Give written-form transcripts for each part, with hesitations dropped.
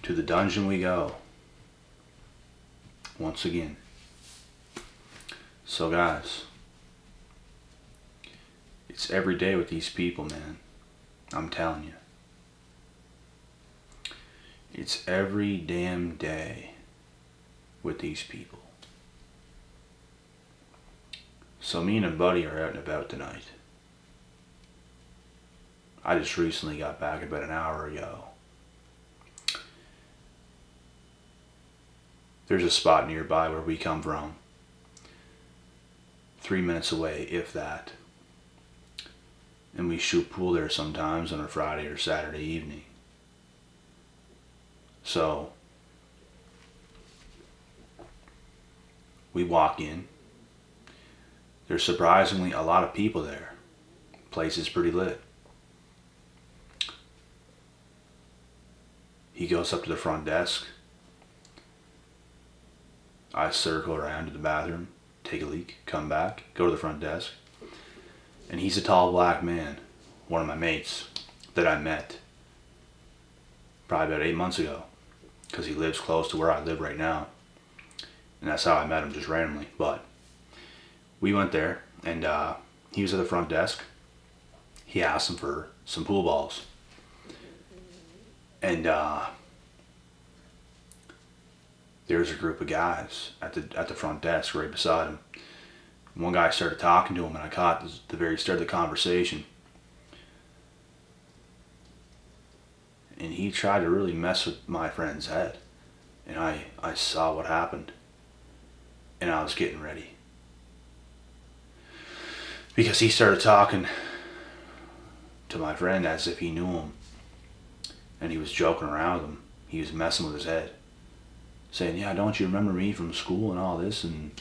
To the dungeon we go. Once again. So guys, it's every day with these people, man. I'm telling you. It's every damn day with these people. So me and a buddy are out and about tonight. I just recently got back about an hour ago. There's a spot nearby where we come from. 3 minutes away, if that. And we shoot pool there sometimes on a Friday or Saturday evening. So, we walk in. There's surprisingly a lot of people there. Place is pretty lit. He goes up to the front desk. I circle around to the bathroom, take a leak, come back, go to the front desk. And he's a tall black man, one of my mates that I met probably about 8 months ago, because he lives close to where I live right now. And that's how I met him, just randomly. But we went there, and he was at the front desk. He asked him for some pool balls. And there's a group of guys at the front desk right beside him. One guy started talking to him, and I caught the very start of the conversation. And he tried to really mess with my friend's head. And I saw what happened. And I was getting ready. Because he started talking to my friend as if he knew him. And he was joking around with him. He was messing with his head. Saying, yeah, don't you remember me from school and all this? And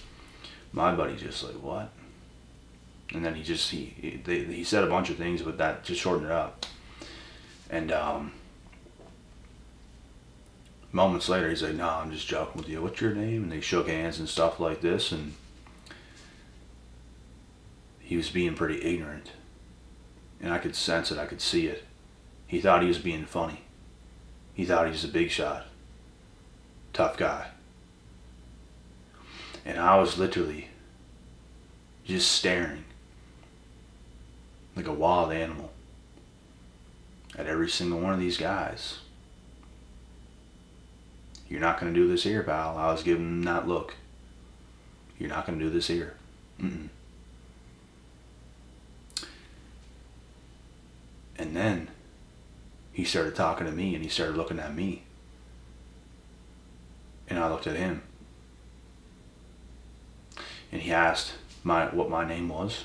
my buddy's just like, what? And then he said a bunch of things, but that just shortened it up. And moments later, he's like, no, I'm just joking with you. What's your name? And they shook hands and stuff like this. And he was being pretty ignorant. And I could sense it. I could see it. He thought he was being funny. He thought he was a big shot. Tough guy. And I was literally just staring like a wild animal at every single one of these guys. You're not going to do this here, pal. I was giving him that look. You're not going to do this here. Mm-mm. And then he started talking to me, and he started looking at me. And I looked at him. And he asked what my name was.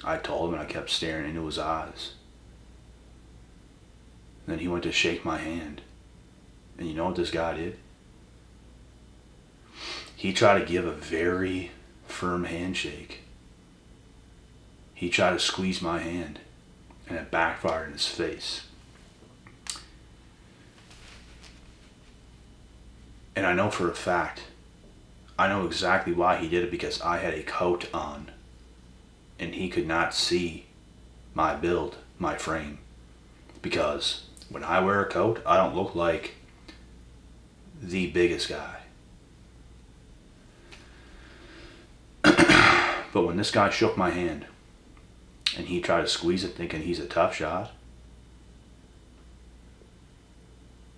I told him, and I kept staring into his eyes. And then he went to shake my hand. And you know what this guy did? He tried to give a very firm handshake. He tried to squeeze my hand. And it backfired in his face. And I know for a fact, I know exactly why he did it, because I had a coat on and he could not see my build, my frame. Because when I wear a coat, I don't look like the biggest guy. But when this guy shook my hand and he tried to squeeze it thinking he's a tough shot,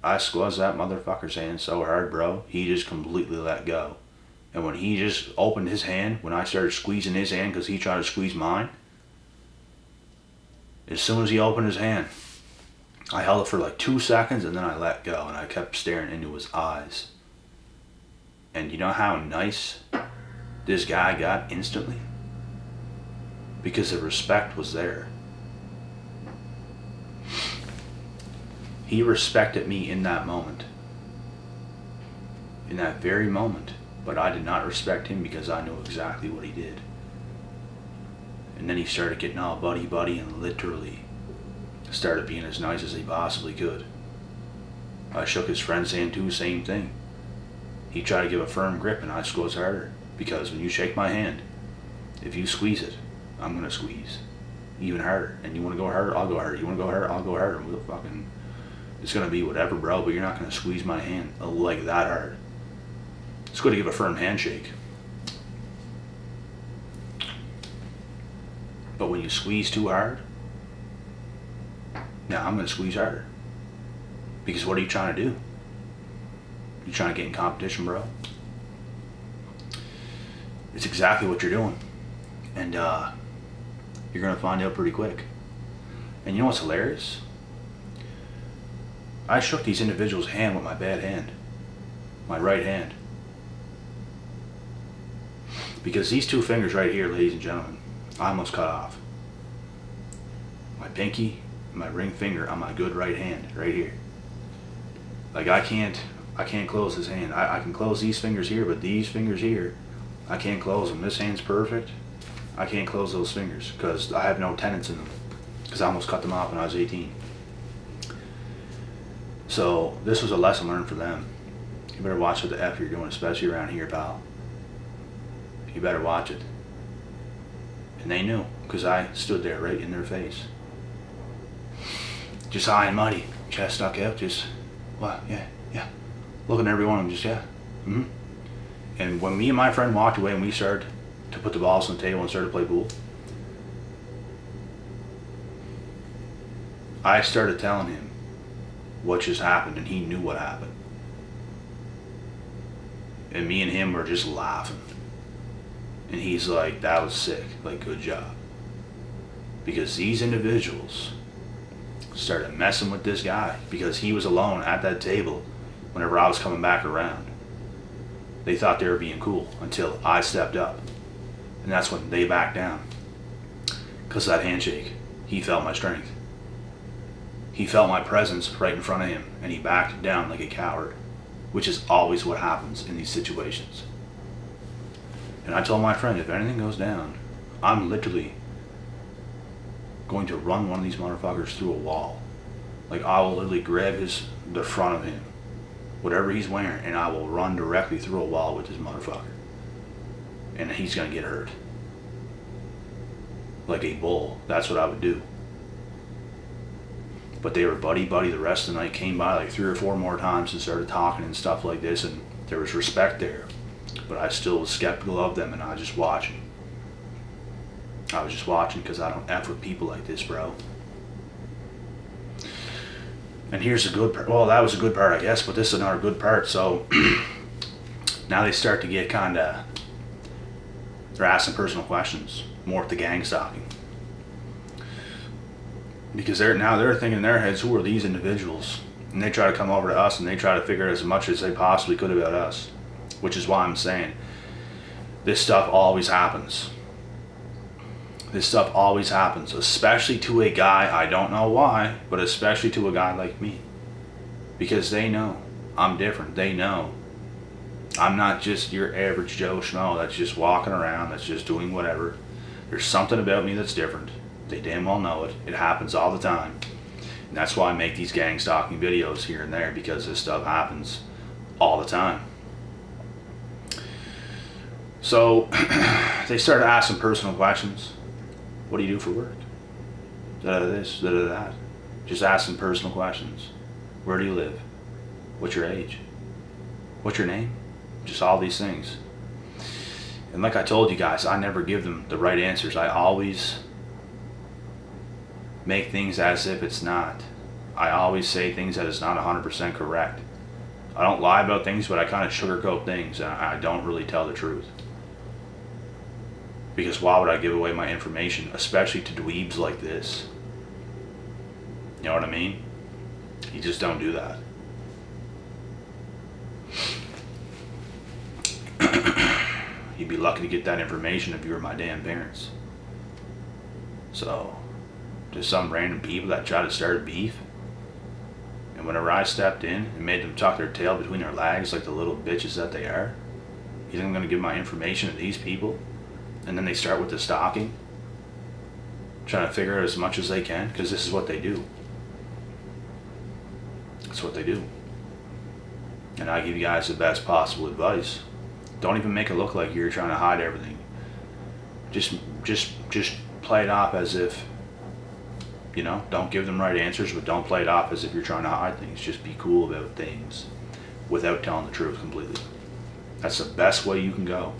I squeezed that motherfucker's hand so hard, bro, he just completely let go. And when he just opened his hand, when I started squeezing his hand because he tried to squeeze mine, as soon as he opened his hand, I held it for like 2 seconds and then I let go, and I kept staring into his eyes. And you know how nice this guy got instantly? Because the respect was there. He respected me in that moment. In that very moment. But I did not respect him because I knew exactly what he did. And then he started getting all buddy and literally started being as nice as he possibly could. I shook his friend's hand too, same thing. He tried to give a firm grip and I squeezed harder. Because when you shake my hand, if you squeeze it, I'm going to squeeze. even harder. And you want to go harder, I'll go harder. You want to go harder, I'll go harder. We'll fucking, it's going to be whatever, bro, but you're not going to squeeze my hand like that hard. It's going to give a firm handshake. But when you squeeze too hard, now I'm going to squeeze harder. Because what are you trying to do? You trying to get in competition, bro? It's exactly what you're doing. And you're going to find out pretty quick. And you know what's hilarious? I shook these individuals' hand with my bad hand. My right hand. Because these two fingers right here, ladies and gentlemen, I almost cut off. My pinky and my ring finger on my good right hand, right here. Like I can't close this hand. I can close these fingers here, but these fingers here, I can't close them. This hand's perfect. I can't close those fingers because I have no tendons in them. Because I almost cut them off when I was 18. So this was a lesson learned for them. You better watch what the F you're doing, especially around here, pal. You better watch it. And they knew, because I stood there right in their face. Just high and muddy, chest stuck out, just, what, yeah. Looking at every one of them, just, yeah. And when me and my friend walked away and we started to put the balls on the table and started to play pool, I started telling him what just happened, and he knew what happened. And me and him were just laughing. And he's like, that was sick, like, good job. Because these individuals started messing with this guy because he was alone at that table whenever I was coming back around. They thought they were being cool until I stepped up. And that's when they backed down. Because of that handshake. He felt my strength. He felt my presence right in front of him, and he backed down like a coward, which is always what happens in these situations. And I told my friend, if anything goes down, I'm literally going to run one of these motherfuckers through a wall. Like, I will literally grab the front of him, whatever he's wearing, and I will run directly through a wall with this motherfucker. And he's gonna get hurt. Like a bull. That's what I would do. But they were buddy-buddy the rest of the night, came by like 3 or 4 more times and started talking and stuff like this, and there was respect there. But I still was skeptical of them, and I was just watching. I was just watching because I don't F with people like this, bro. And here's the good part. Well, that was a good part, I guess, but this is another good part. So now they start to get kind of, they're asking personal questions, more with the gang stalking. Because they're thinking in their heads, who are these individuals? And they try to come over to us and they try to figure out as much as they possibly could about us. Which is why I'm saying, this stuff always happens. This stuff always happens, especially to a guy, I don't know why, but especially to a guy like me. Because they know I'm different. They know I'm not just your average Joe Schmo that's just walking around, that's just doing whatever. There's something about me that's different. They damn well know it. It happens all the time. And that's why I make these gang stalking videos here and there, because this stuff happens all the time. So they started asking personal questions. What do you do for work? This, that. Just asking personal questions. Where do you live? What's your age? What's your name? Just all these things. And like I told you guys, I never give them the right answers. I always make things as if it's not. I always say things that is not 100% correct. I don't lie about things, but I kind of sugarcoat things, and I don't really tell the truth. Because why would I give away my information, especially to dweebs like this? You know what I mean? You just don't do that. You'd be lucky to get that information if you were my damn parents. So, just some random people that try to start beef. And whenever I stepped in and made them tuck their tail between their legs like the little bitches that they are, you think I'm going to give my information to these people? And then they start with the stalking, trying to figure out as much as they can, because this is what they do. That's what they do. And I give you guys the best possible advice. Don't even make it look like you're trying to hide everything. Just play it off as if You know, don't give them right answers, but don't play it off as if you're trying to hide things. Just be cool about things without telling the truth completely. That's the best way you can go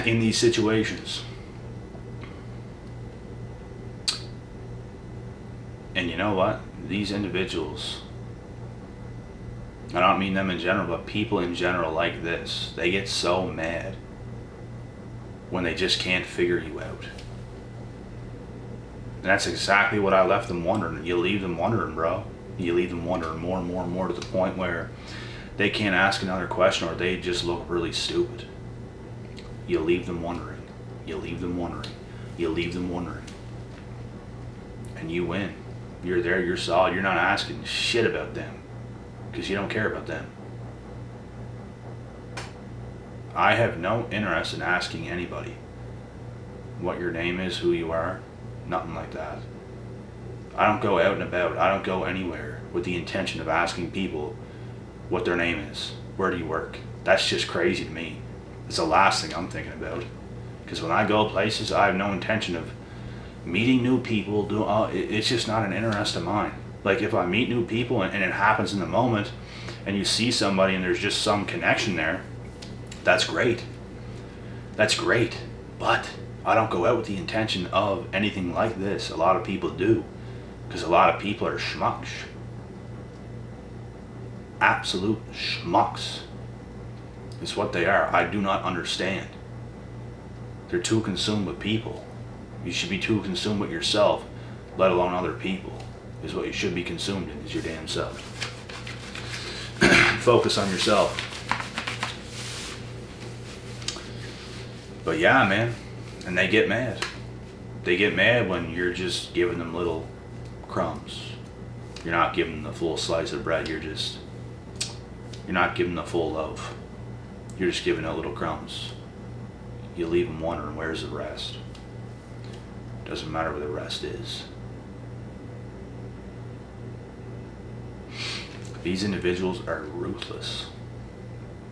in these situations. And you know what? These individuals, I don't mean them in general, but people in general like this, they get so mad when they just can't figure you out. And that's exactly what I left them wondering. You leave them wondering, bro. You leave them wondering more and more and more to the point where they can't ask another question, or they just look really stupid. You leave them wondering. You leave them wondering. You leave them wondering. And you win. You're there, you're solid. You're not asking shit about them because you don't care about them. I have no interest in asking anybody what your name is, who you are, nothing like that. I don't go out and about. I don't go anywhere with the intention of asking people what their name is. Where do you work? That's just crazy to me. It's the last thing I'm thinking about. Because when I go places, I have no intention of meeting new people. It's just not an interest of mine. Like if I meet new people and it happens in the moment, and you see somebody and there's just some connection there, that's great. That's great. But I don't go out with the intention of anything like this. A lot of people do. Because a lot of people are schmucks. Absolute schmucks. It's what they are. I do not understand. They're too consumed with people. You should be too consumed with yourself, let alone other people. Is what you should be consumed in, is your damn self. Focus on yourself. But yeah, man. And they get mad. They get mad when you're just giving them little crumbs. You're not giving them the full slice of bread. You're not giving the full loaf. You're just giving out little crumbs. You leave them wondering, where's the rest? Doesn't matter where the rest is. These individuals are ruthless.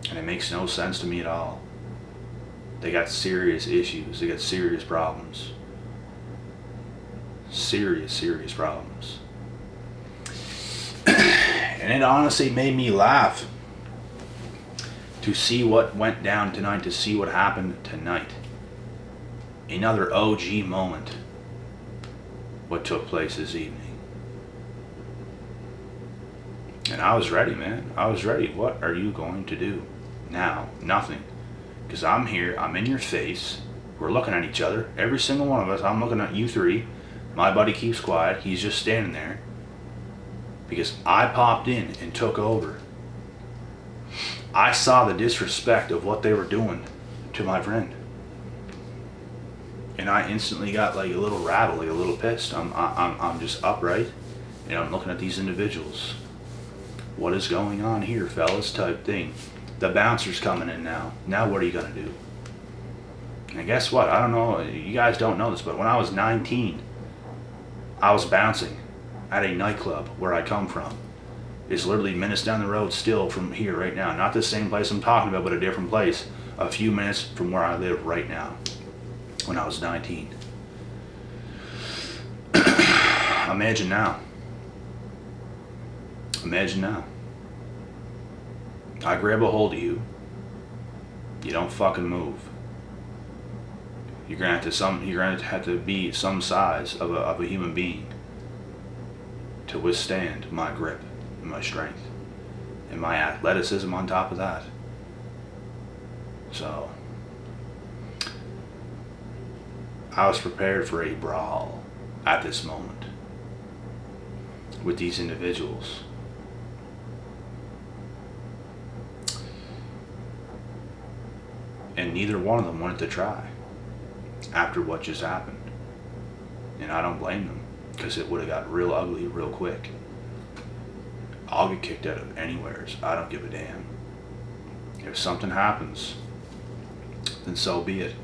And it makes no sense to me at all. They got serious issues. They got serious problems. Serious problems. And it honestly made me laugh to see what went down tonight, to see what happened tonight. Another OG moment. What took place this evening. And I was ready, man. I was ready. What are you going to do now? Nothing. Because I'm here. I'm in your face. We're looking at each other. Every single one of us. I'm looking at you three. My buddy keeps quiet. He's just standing there. Because I popped in and took over. I saw the disrespect of what they were doing to my friend. And I instantly got like a little rattled, like a little pissed. I'm just upright. And I'm looking at these individuals. What is going on here, fellas? Type thing. The bouncer's coming in now. Now what are you going to do? And guess what? I don't know. You guys don't know this, but when I was 19, I was bouncing at a nightclub where I come from. It's literally minutes down the road still from here right now. Not the same place I'm talking about, but a different place. A few minutes from where I live right now. When I was 19. Imagine now. Imagine now. I grab a hold of you. You don't fucking move. You're gonna have to be some size of a human being to withstand my grip and my strength and my athleticism on top of that. So I was prepared for a brawl at this moment with these individuals. And neither one of them wanted to try after what just happened. And I don't blame them, because it would have got real ugly real quick. I'll get kicked out of anywheres. I don't give a damn. If something happens, then so be it.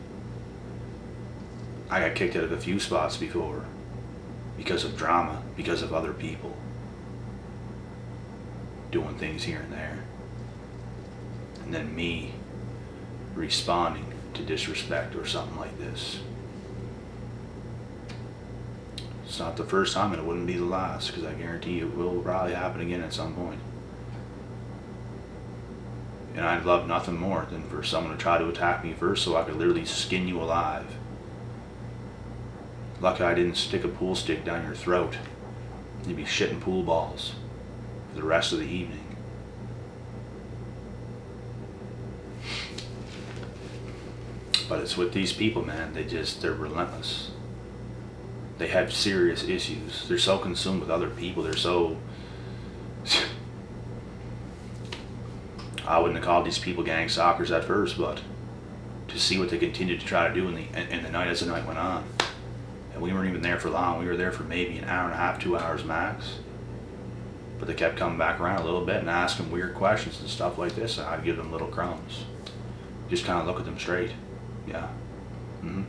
I got kicked out of a few spots before because of drama, because of other people doing things here and there. And then me responding to disrespect or something like this. not the first time, and it wouldn't be the last, because I guarantee you it will probably happen again at some point. And I'd love nothing more than for someone to try to attack me first so I could literally skin you alive. Lucky I didn't stick a pool stick down your throat. You'd be shitting pool balls for the rest of the evening. But it's with these people, man. They're relentless. They have serious issues. They're so consumed with other people. They're so... I wouldn't have called these people gang stalkers at first, but to see what they continued to try to do in the night as the night went on. And we weren't even there for long. We were there for maybe an hour and a half, 2 hours max. But they kept coming back around a little bit and asking weird questions and stuff like this, and I'd give them little crumbs. Just kind of look at them straight. Yeah. I'm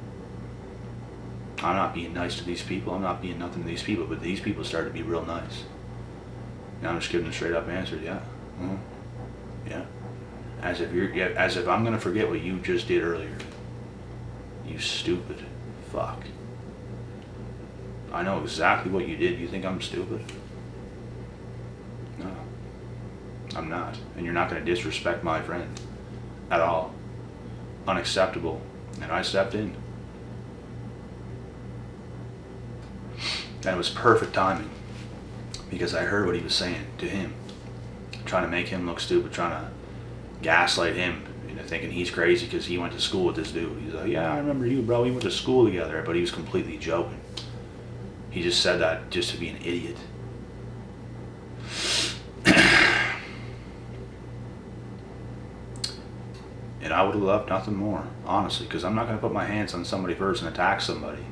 not being nice to these people. I'm not being nothing to these people, but these people started to be real nice. And I'm just giving them straight up answers. Yeah. Yeah. As if I'm gonna forget what you just did earlier. You stupid fuck. I know exactly what you did. You think I'm stupid? No. I'm not. And you're not gonna disrespect my friend. At all. Unacceptable. And I stepped in. And it was perfect timing. Because I heard what he was saying to him. Trying to make him look stupid, trying to gaslight him into thinking he's crazy because he went to school with this dude. He's like, yeah, I remember you, bro. We went to school together. But he was completely joking. He just said that just to be an idiot. And I would have loved nothing more, honestly, because I'm not going to put my hands on somebody first and attack somebody.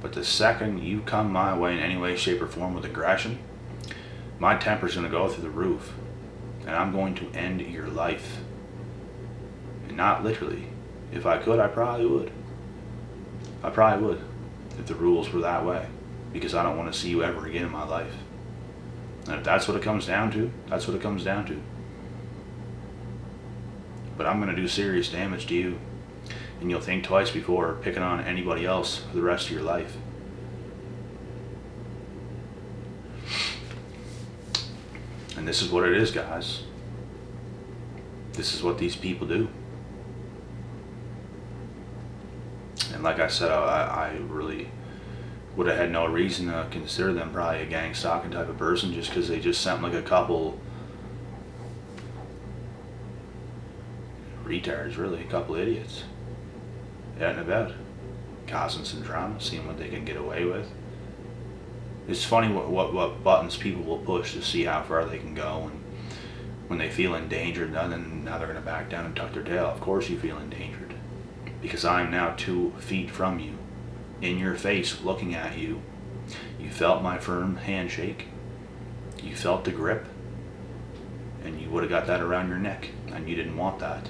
But the second you come my way in any way, shape, or form with aggression, my temper's going to go through the roof. And I'm going to end your life. And not literally. If I could, I probably would. I probably would. If the rules were that way. Because I don't want to see you ever again in my life. And if that's what it comes down to, that's what it comes down to. But I'm going to do serious damage to you. And you'll think twice before picking on anybody else for the rest of your life. And this is what it is, guys. This is what these people do. And like I said, I really would have had no reason to consider them probably a gang stalking type of person just because they just sent like a couple retards, really, a couple idiots out and about, causing some drama, seeing what they can get away with. It's funny what buttons people will push to see how far they can go, and when they feel endangered, then now they're going to back down and tuck their tail. Of course you feel endangered, because I'm now 2 feet from you, in your face, looking at you. You felt my firm handshake, you felt the grip, and you would have got that around your neck, and you didn't want that.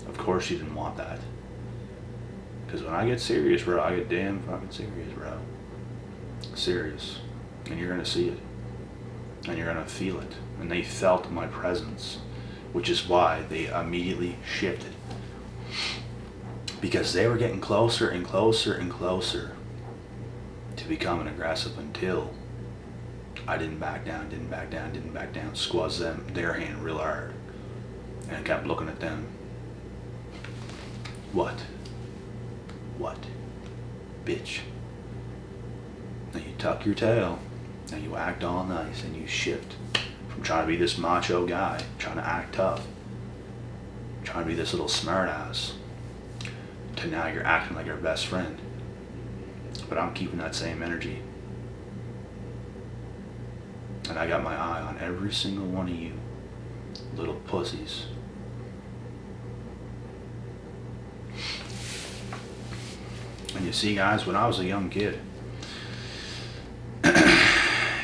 Of course you didn't want that. Because when I get serious, bro, I get damn fucking serious, bro. Serious. And you're going to see it. And you're going to feel it. And they felt my presence. Which is why they immediately shifted. Because they were getting closer and closer and closer to becoming aggressive until I didn't back down, squeezed their hand real hard. And I kept looking at them. What? Bitch. Now you tuck your tail, now you act all nice, and you shift from trying to be this macho guy, trying to act tough, trying to be this little smart ass, to now you're acting like your best friend. But I'm keeping that same energy. And I got my eye on every single one of you little pussies. And you see, guys, when I was a young kid,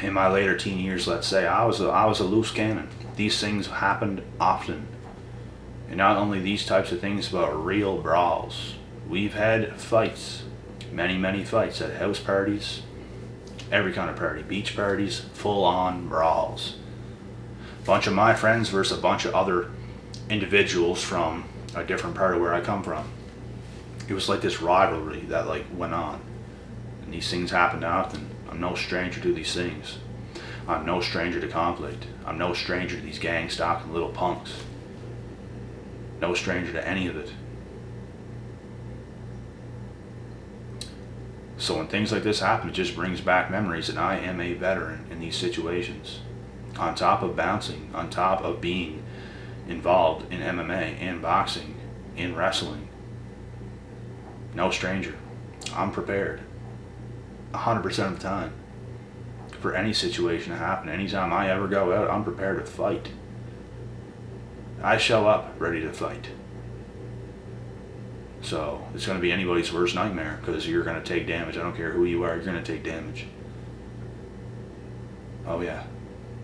in my later teen years, let's say, I was a loose cannon. These things happened often. And not only these types of things, but real brawls. We've had fights, many fights at house parties, every kind of party, beach parties, full-on brawls. A bunch of my friends versus a bunch of other individuals from a different part of where I come from. It was like this rivalry that like went on. And these things happen often. I'm no stranger to these things. I'm no stranger to conflict. I'm no stranger to these gang-stalking little punks. No stranger to any of it. So when things like this happen, it just brings back memories, and I am a veteran in these situations. On top of bouncing, on top of being involved in MMA and boxing, in wrestling. No stranger. I'm prepared 100% of the time for any situation to happen. Anytime I ever go out, I'm prepared to fight. I show up ready to fight. So it's going to be anybody's worst nightmare, because you're going to take damage. I don't care who you are, you're going to take damage. Oh yeah,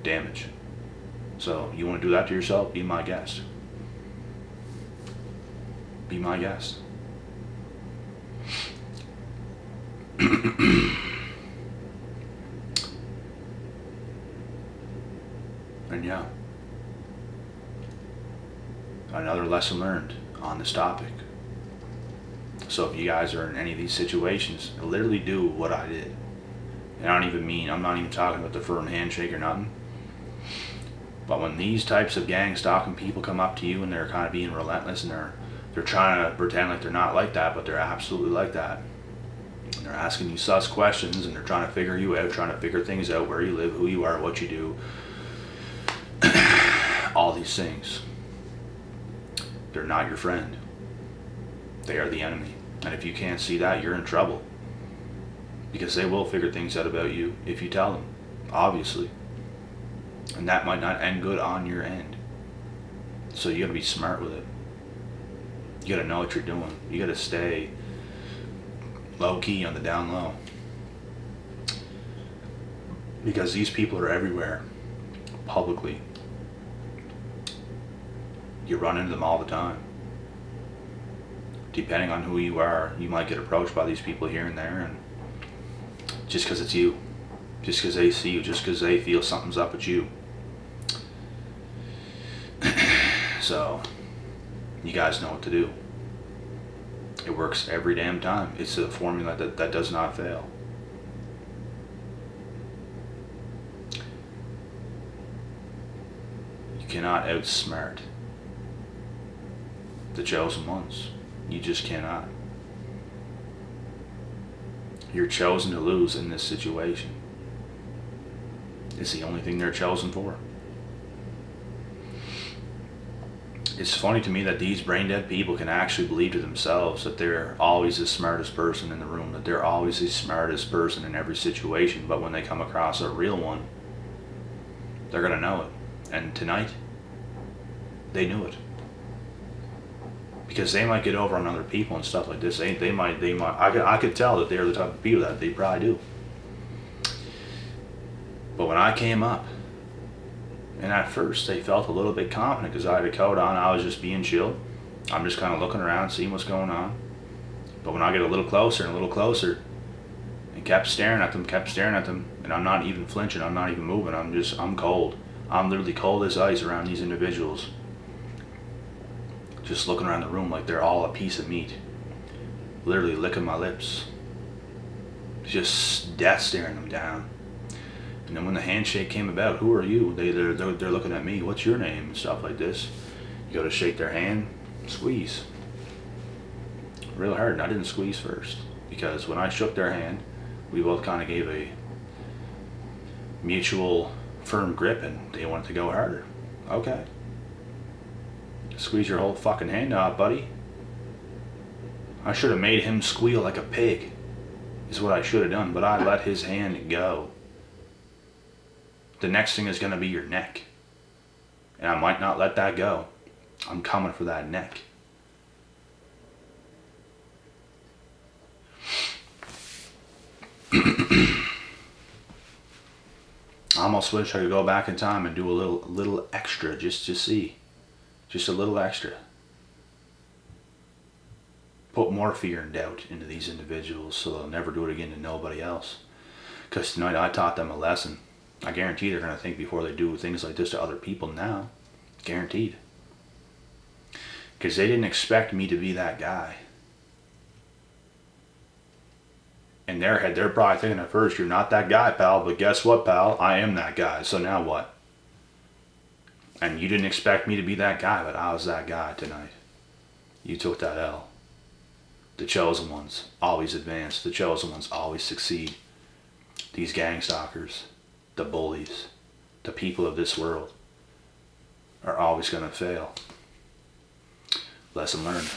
damage. So you want to do that to yourself? Be my guest. Be my guest. And yeah, another lesson learned on this topic. So if you guys are in any of these situations, literally do what I did. And I'm not even talking about the firm handshake or nothing. But when these types of gang-stalking people come up to you and they're kind of being relentless, and they're trying to pretend like they're not like that, but they're absolutely like that. And they're asking you sus questions, and they're trying to figure you out, trying to figure things out, where you live, who you are, what you do. All these things. They're not your friend. They are the enemy. And if you can't see that, you're in trouble. Because they will figure things out about you if you tell them, obviously. And that might not end good on your end. So you gotta be smart with it. You gotta know what you're doing. You gotta stay low key on the down low. Because these people are everywhere, publicly. You run into them all the time. Depending on who you are, you might get approached by these people here and there, and just because it's you, just because they see you, just because they feel something's up with you. So, you guys know what to do. It works every damn time. It's a formula that does not fail. You cannot outsmart the chosen ones. You just cannot. You're chosen to lose in this situation. It's the only thing they're chosen for. It's funny to me that these brain dead people can actually believe to themselves that they're always the smartest person in the room, that they're always the smartest person in every situation, but when they come across a real one, they're gonna know it. And tonight, they knew it. Because they might get over on other people and stuff like this. They might. I could tell that they're the type of people that they probably do. But when I came up, and at first they felt a little bit confident because I had a coat on, I was just being chill. I'm just kind of looking around, seeing what's going on. But when I get a little closer and a little closer, and kept staring at them, and I'm not even flinching, I'm not even moving, I'm cold. I'm literally cold as ice around these individuals. Just looking around the room like they're all a piece of meat. Literally licking my lips. Just death staring them down. And then when the handshake came about, who are you? They're looking at me, what's your name? And stuff like this. You go to shake their hand, squeeze. Real hard, and I didn't squeeze first. Because when I shook their hand, we both kind of gave a mutual firm grip, and they wanted to go harder. Okay. Squeeze your whole fucking hand out, buddy. I should have made him squeal like a pig, is what I should have done, but I let his hand go. The next thing is going to be your neck. And I might not let that go. I'm coming for that neck. I almost wish I could go back in time and do a little extra just to see. Just a little extra. Put more fear and doubt into these individuals so they'll never do it again to nobody else. Because tonight I taught them a lesson. I guarantee they're going to think before they do things like this to other people now. Guaranteed. Because they didn't expect me to be that guy. In their head, they're probably thinking at first, you're not that guy, pal, but guess what, pal? I am that guy, so now what? And you didn't expect me to be that guy, but I was that guy tonight. You took that L. The chosen ones always advance. The chosen ones always succeed. These gang stalkers, the bullies, the people of this world are always going to fail. Lesson learned.